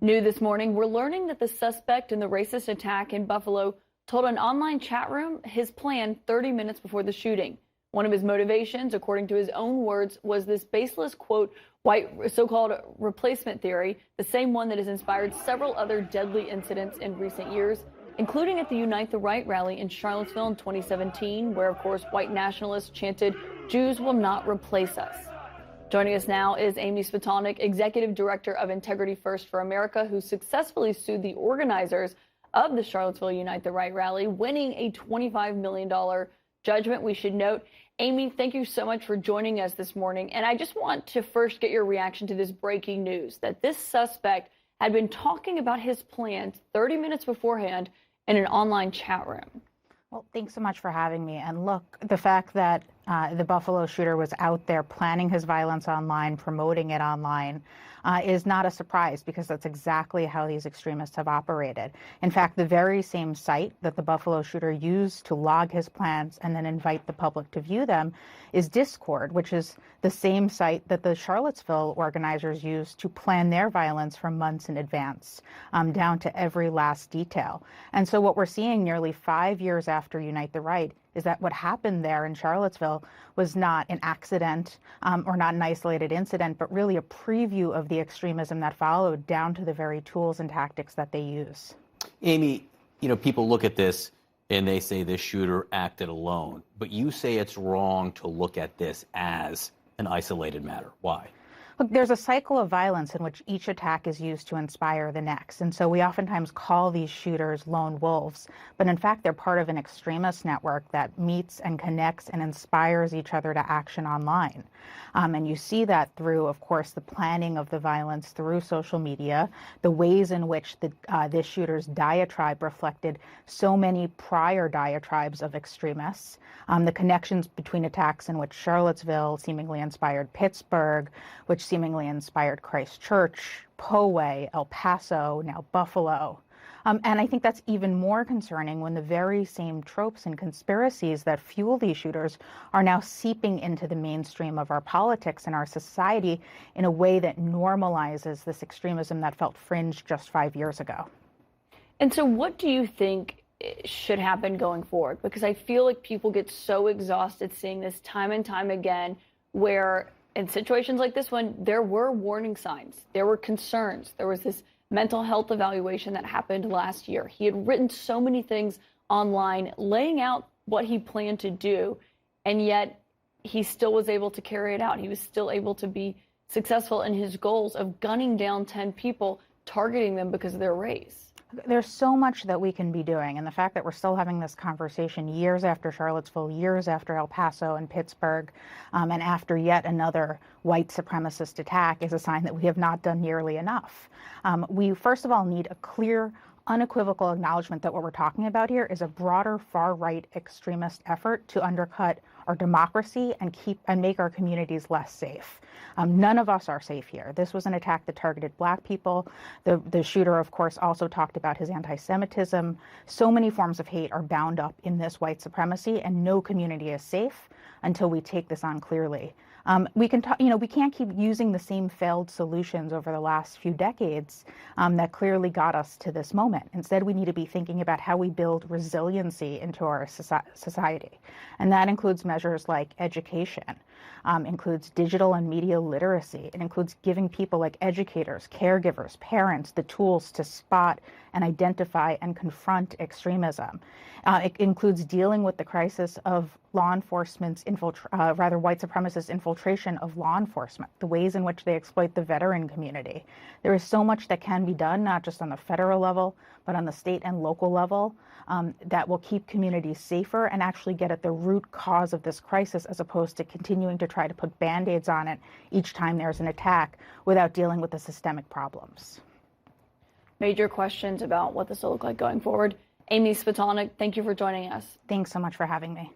New this morning, we're learning that the suspect in the racist attack in Buffalo told an online chat room his plan 30 minutes before the shooting. One of his motivations, according to his own words, was this baseless, quote, white so-called replacement theory, the same one that has inspired several other deadly incidents in recent years, including at the Unite the Right rally in Charlottesville in 2017, where, of course, white nationalists chanted, "Jews will not replace us." Joining us now is Amy Spitalnick, Executive Director of Integrity First for America, who successfully sued the organizers of the Charlottesville Unite the Right rally, winning a $25 million judgment. We should note, Amy, thank you so much for joining us this morning. And I just want to first get your reaction to this breaking news that this suspect had been talking about his plans 30 minutes beforehand in an online chat room. Well, thanks so much for having me. And look, the fact that the Buffalo shooter was out there planning his violence online, promoting it online, is not a surprise, because that's exactly how these extremists have operated. In fact, the very same site that the Buffalo shooter used to log his plans and then invite the public to view them is Discord, which is the same site that the Charlottesville organizers used to plan their violence for months in advance, down to every last detail. And so what we're seeing nearly 5 years after Unite the Right is that what happened there in Charlottesville was not an accident or not an isolated incident, but really a preview of the extremism that followed, down to the very tools and tactics that they use. Amy, people look at this and they say this shooter acted alone, but you say it's wrong to look at this as an isolated matter. Why? Look, there's a cycle of violence in which each attack is used to inspire the next. And so we oftentimes call these shooters lone wolves, but in fact, they're part of an extremist network that meets and connects and inspires each other to action online. And you see that through, of course, the planning of the violence through social media, the ways in which this shooter's diatribe reflected so many prior diatribes of extremists, the connections between attacks in which Charlottesville seemingly inspired Pittsburgh, which seemingly inspired Christchurch, Poway, El Paso, now Buffalo. And I think that's even more concerning when the very same tropes and conspiracies that fuel these shooters are now seeping into the mainstream of our politics and our society in a way that normalizes this extremism that felt fringe just 5 years ago. And so what do you think should happen going forward? Because I feel like people get so exhausted seeing this time and time again, where in situations like this one, there were warning signs, there were concerns, there was this mental health evaluation that happened last year. He had written so many things online laying out what he planned to do, and yet he still was able to carry it out. He was still able to be successful in his goals of gunning down 10 people, targeting them because of their race. There's so much that we can be doing, and the fact that we're still having this conversation years after Charlottesville, years after El Paso and Pittsburgh, and after yet another white supremacist attack is a sign that we have not done nearly enough. We first of all need a clear, unequivocal acknowledgement that what we're talking about here is a broader far-right extremist effort to undercut our democracy and make our communities less safe. None of us are safe here. This was an attack that targeted Black people. The shooter, of course, also talked about his anti-Semitism. So many forms of hate are bound up in this white supremacy, and no community is safe until we take this on clearly. We can't keep using the same failed solutions over the last few decades that clearly got us to this moment. Instead, we need to be thinking about how we build resiliency into our society. And that includes measures like education, includes digital and media literacy. It includes giving people like educators, caregivers, parents the tools to spot and identify and confront extremism. It includes dealing with the crisis of law enforcement's white supremacist infiltration of law enforcement, the ways in which they exploit the veteran community. There is so much that can be done, not just on the federal level, but on the state and local level, that will keep communities safer and actually get at the root cause of this crisis, as opposed to continuing to try to put Band-Aids on it each time there's an attack without dealing with the systemic problems. Major questions about what this will look like going forward. Amy Spitalnick, thank you for joining us. Thanks so much for having me.